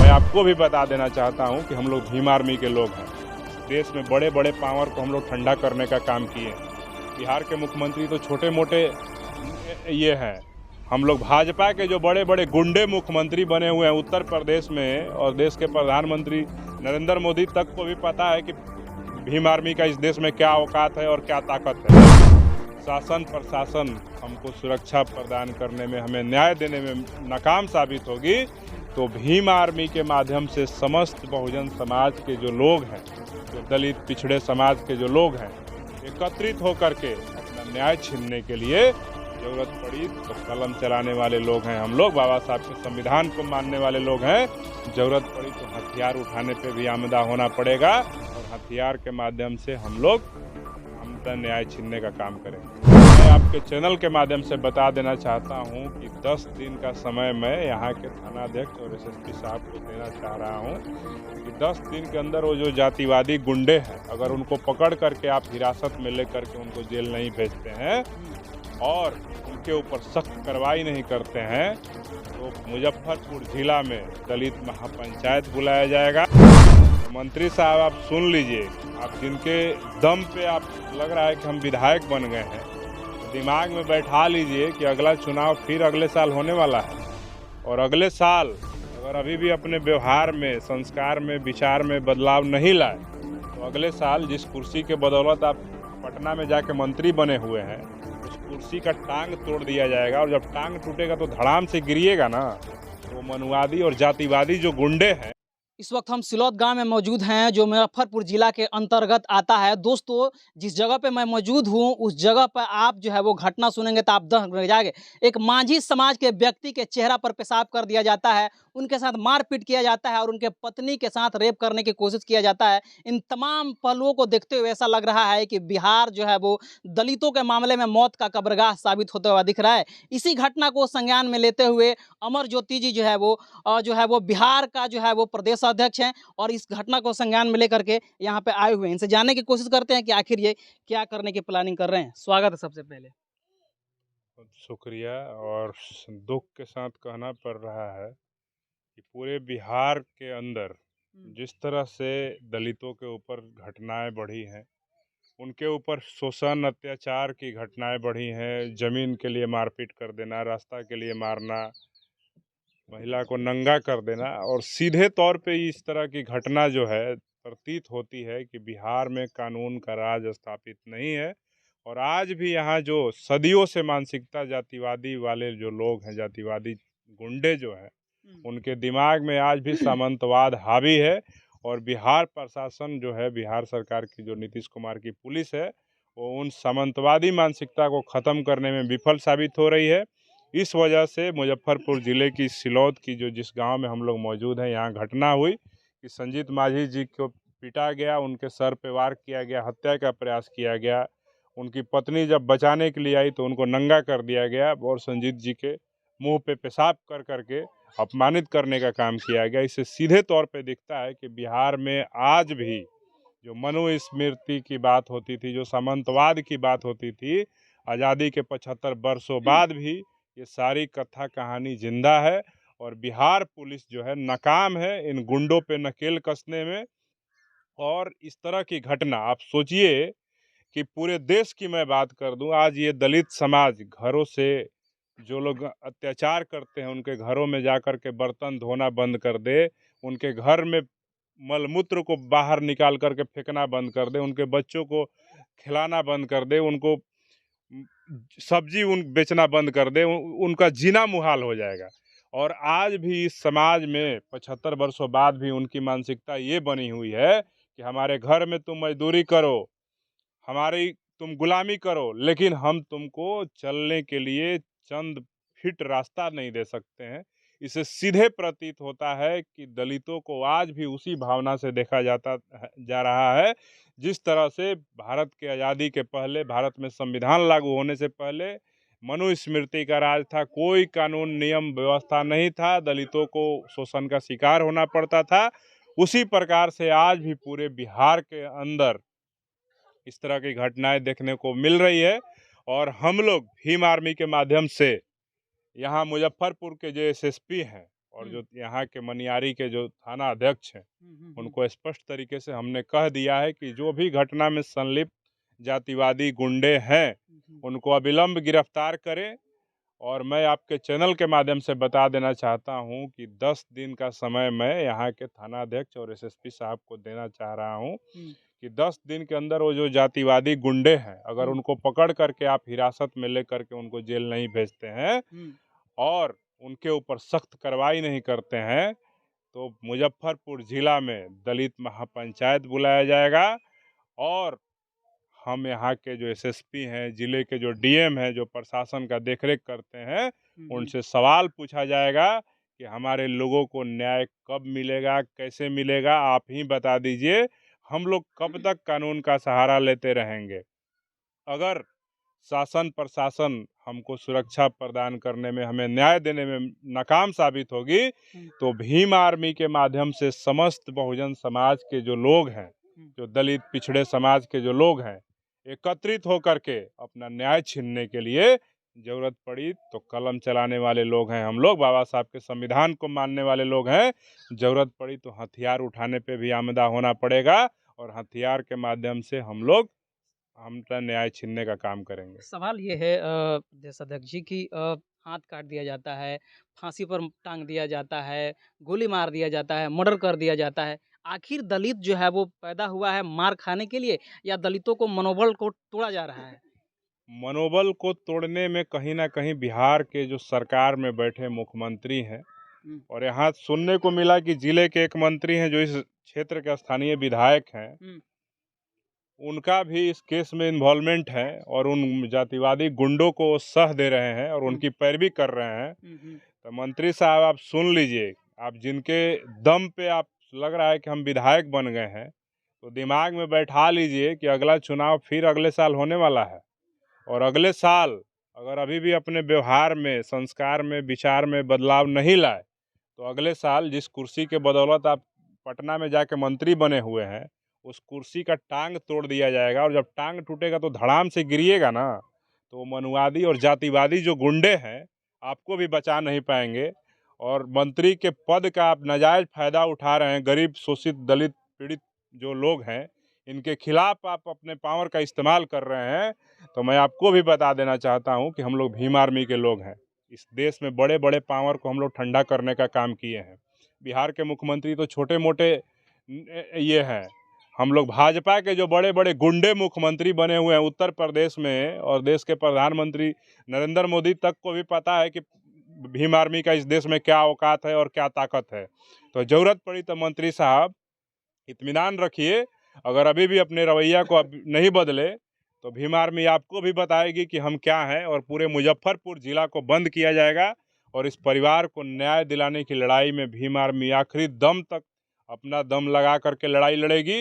मैं आपको भी बता देना चाहता हूं कि हम लोग भीम आर्मी के लोग हैं। देश में बड़े बड़े पावर को हम लोग ठंडा करने का काम किए हैं। बिहार के मुख्यमंत्री तो छोटे मोटे ये हैं, हम लोग भाजपा के जो बड़े बड़े गुंडे मुख्यमंत्री बने हुए हैं उत्तर प्रदेश में, और देश के प्रधानमंत्री नरेंद्र मोदी तक को भी पता है कि भीम आर्मी का इस देश में क्या औकात है और क्या ताकत है। शासन प्रशासन हमको सुरक्षा प्रदान करने में, हमें न्याय देने में नाकाम साबित होगी, तो भीम आर्मी के माध्यम से समस्त बहुजन समाज के जो लोग हैं, जो दलित पिछड़े समाज के जो लोग हैं, एकत्रित होकर के अपना न्याय छीनने के लिए जरूरत पड़ी तो कलम चलाने वाले लोग हैं हम लोग, बाबा साहब के संविधान को मानने वाले लोग हैं। जरूरत पड़ी तो हथियार उठाने पे भी आमदा होना पड़ेगा और हथियार के माध्यम से हम लोग न्याय छीनने का काम करेंगे। मैं आपके चैनल के माध्यम से बता देना चाहता हूं कि 10 दिन का समय मैं यहाँ के थानाध्यक्ष और एसएसपी साहब को देना चाह रहा हूं कि 10 दिन के अंदर वो जो जातिवादी गुंडे हैं, अगर उनको पकड़ करके आप हिरासत में लेकर के उनको जेल नहीं भेजते हैं और उनके ऊपर सख्त कार्रवाई नहीं करते हैं, तो मुजफ्फरपुर जिला में दलित महापंचायत बुलाया जाएगा। मंत्री साहब आप सुन लीजिए, आप जिनके दम पे आप लग रहा है कि हम विधायक बन गए हैं, दिमाग में बैठा लीजिए कि अगला चुनाव फिर अगले साल होने वाला है, और अगले साल अगर अभी भी अपने व्यवहार में, संस्कार में, विचार में बदलाव नहीं लाए तो अगले साल जिस कुर्सी के बदौलत आप पटना में जाके मंत्री बने हुए हैं, उस कुर्सी का टांग तोड़ दिया जाएगा, और जब टांग टूटेगा तो धड़ाम से गिरिएगा ना। तो मनुवादी और जातिवादी जो गुंडे हैं। इस वक्त हम सिलौत गांव में मौजूद हैं जो मुजफ्फरपुर जिला के अंतर्गत आता है। दोस्तों, जिस जगह पे मैं मौजूद हूं उस जगह पर आप जो है वो घटना सुनेंगे तो आप दंग रह जाएंगे। एक मांझी समाज के व्यक्ति के चेहरा पर पेशाब कर दिया जाता है, उनके साथ मारपीट किया जाता है और उनके पत्नी के साथ रेप करने की कोशिश किया जाता है। इन तमाम पहलुओं को देखते हुए ऐसा लग रहा है कि बिहार जो है वो दलितों के मामले में मौत का कब्रगाह साबित होता हुआ दिख रहा है। इसी घटना को संज्ञान में लेते हुए अमर ज्योति जी जो है वो बिहार का जो है वो प्रदेश अध्यक्ष हैं और इस घटना को संज्ञान में लेकर के यहाँ पे आए हुए हैं। इनसे जानने की कोशिश करते हैं कि आखिर ये क्या करने की प्लानिंग कर रहे हैं। स्वागत है सबसे पहले। शुक्रिया। और दुख के साथ कहना पड़ रहा है कि पूरे बिहार के अंदर जिस तरह से दलितों के ऊपर घटनाएं बढ़ी हैं, उनके ऊपर शोषण अत्याचार की घटनाएं बढ़ी हैं, ज़मीन के लिए मारपीट कर देना, रास्ता के लिए मारना, महिला को नंगा कर देना, और सीधे तौर पे इस तरह की घटना जो है प्रतीत होती है कि बिहार में कानून का राज स्थापित नहीं है। और आज भी यहाँ जो सदियों से मानसिकता जातिवादी वाले जो लोग हैं, जातिवादी गुंडे जो हैं, उनके दिमाग में आज भी सामंतवाद हावी है। और बिहार प्रशासन जो है, बिहार सरकार की जो नीतीश कुमार की पुलिस है, वो उन सामंतवादी मानसिकता को ख़त्म करने में विफल साबित हो रही है। इस वजह से मुजफ्फरपुर ज़िले की सिलौत की जो जिस गांव में हम लोग मौजूद हैं, यहाँ घटना हुई कि संजीत माझी जी को पीटा गया, उनके सर पे वार किया गया, हत्या का प्रयास किया गया। उनकी पत्नी जब बचाने के लिए आई तो उनको नंगा कर दिया गया और संजीत जी के मुंह पे पेशाब कर करके अपमानित करने का काम किया गया। इससे सीधे तौर पे दिखता है कि बिहार में आज भी जो मनुस्मृति की बात होती थी, जो सामंतवाद की बात होती थी, आज़ादी के 75 वर्षों बाद भी ये सारी कथा कहानी जिंदा है। और बिहार पुलिस जो है नाकाम है इन गुंडों पे नकेल कसने में। और इस तरह की घटना आप सोचिए कि पूरे देश की मैं बात कर दूं, आज ये दलित समाज घरों से जो लोग अत्याचार करते हैं उनके घरों में जाकर के बर्तन धोना बंद कर दे, उनके घर में मलमूत्र को बाहर निकाल करके फेंकना बंद कर दे, उनके बच्चों को खिलाना बंद कर दे, उनको सब्जी बेचना बंद कर दे, उनका जीना मुहाल हो जाएगा। और आज भी इस समाज में 75 वर्षों बाद भी उनकी मानसिकता ये बनी हुई है कि हमारे घर में तुम मजदूरी करो, हमारी तुम गुलामी करो, लेकिन हम तुमको चलने के लिए चंद फीट रास्ता नहीं दे सकते हैं। इससे सीधे प्रतीत होता है कि दलितों को आज भी उसी भावना से देखा जा रहा है जिस तरह से भारत के आज़ादी के पहले, भारत में संविधान लागू होने से पहले मनुस्मृति का राज था। कोई कानून नियम व्यवस्था नहीं था, दलितों को शोषण का शिकार होना पड़ता था। उसी प्रकार से आज भी पूरे बिहार के अंदर इस तरह की घटनाएं देखने को मिल रही है। और हम लोग भीम आर्मी के माध्यम से यहाँ मुजफ्फरपुर के जो एसएसपी हैं और जो यहाँ के मनियारी के जो थाना अध्यक्ष हैं उनको स्पष्ट तरीके से हमने कह दिया है कि जो भी घटना में संलिप्त जातिवादी गुंडे हैं उनको अविलंब गिरफ्तार करें। और मैं आपके चैनल के माध्यम से बता देना चाहता हूं कि 10 दिन का समय मैं यहाँ के थाना अध्यक्ष और एसएसपी साहब को देना चाह रहा हूं कि 10 दिन के अंदर वो जो जातिवादी गुंडे हैं अगर उनको पकड़ करके आप हिरासत में लेकर के उनको जेल नहीं भेजते हैं और उनके ऊपर सख्त कार्रवाई नहीं करते हैं तो मुजफ्फरपुर जिला में दलित महापंचायत बुलाया जाएगा और हम यहाँ के जो एसएसपी हैं, जिले के जो डीएम हैं, जो प्रशासन का देखरेख करते हैं, उनसे सवाल पूछा जाएगा कि हमारे लोगों को न्याय कब मिलेगा, कैसे मिलेगा, आप ही बता दीजिए। हम लोग कब तक कानून का सहारा लेते रहेंगे? अगर शासन प्रशासन हमको सुरक्षा प्रदान करने में, हमें न्याय देने में नाकाम साबित होगी तो भीम आर्मी के माध्यम से समस्त बहुजन समाज के जो लोग हैं, जो दलित पिछड़े समाज के जो लोग हैं, एकत्रित होकर के अपना न्याय छीनने के लिए जरूरत पड़ी तो कलम चलाने वाले लोग हैं हम लोग, बाबा साहब के संविधान को मानने वाले लोग हैं। जरूरत पड़ी तो हथियार उठाने पे भी आमदा होना पड़ेगा और हथियार के माध्यम से हम न्याय छीनने का काम करेंगे। सवाल ये है देश अध्यक्ष जी की हाथ काट दिया जाता है, फांसी पर टांग दिया जाता है, गोली मार दिया जाता है, मर्डर कर दिया जाता है। आखिर दलित जो है वो पैदा हुआ है मार खाने के लिए या दलितों को मनोबल को तोड़ा जा रहा है? मनोबल को तोड़ने में कहीं ना कहीं बिहार के जो सरकार में बैठे मुख्यमंत्री हैं और यहाँ सुनने को मिला कि जिले के एक मंत्री हैं जो इस क्षेत्र के स्थानीय विधायक हैं, उनका भी इस केस में इन्वॉल्वमेंट है और उन जातिवादी गुंडों को सह दे रहे हैं और उनकी पैरवी कर रहे हैं। तो मंत्री साहब आप सुन लीजिए, आप जिनके दम पे आप लग रहा है कि हम विधायक बन गए हैं तो दिमाग में बैठा लीजिए कि अगला चुनाव फिर अगले साल होने वाला है और अगले साल अगर अभी भी अपने व्यवहार में, संस्कार में, विचार में बदलाव नहीं लाए तो अगले साल जिस कुर्सी के बदौलत आप पटना में जाके मंत्री बने हुए हैं उस कुर्सी का टांग तोड़ दिया जाएगा और जब टांग टूटेगा तो धड़ाम से गिरिएगा ना, तो मनुवादी और जातिवादी जो गुंडे हैं आपको भी बचा नहीं पाएंगे। और मंत्री के पद का आप नाजायज़ फ़ायदा उठा रहे हैं, गरीब शोषित दलित पीड़ित जो लोग हैं इनके खिलाफ आप अपने पावर का इस्तेमाल कर रहे हैं। तो मैं आपको भी बता देना चाहता हूं कि हम लोग भीम आर्मी के लोग हैं। इस देश में बड़े बड़े पावर को हम लोग ठंडा करने का काम किए हैं। बिहार के मुख्यमंत्री तो छोटे मोटे ये हैं, हम लोग भाजपा के जो बड़े बड़े गुंडे मुख्यमंत्री बने हुए हैं उत्तर प्रदेश में, और देश के प्रधानमंत्री नरेंद्र मोदी तक को भी पता है कि भीम आर्मी का इस देश में क्या औकात है और क्या ताकत है। तो ज़रूरत पड़ी तो मंत्री साहब इत्मीनान रखिए, अगर अभी भी अपने रवैया को नहीं बदले तो भीम आर्मी आपको भी बताएगी कि हम क्या हैं और पूरे मुजफ्फरपुर जिला को बंद किया जाएगा और इस परिवार को न्याय दिलाने की लड़ाई में भीम आर्मी आखिरी दम तक अपना दम लगा करके लड़ाई लड़ेगी।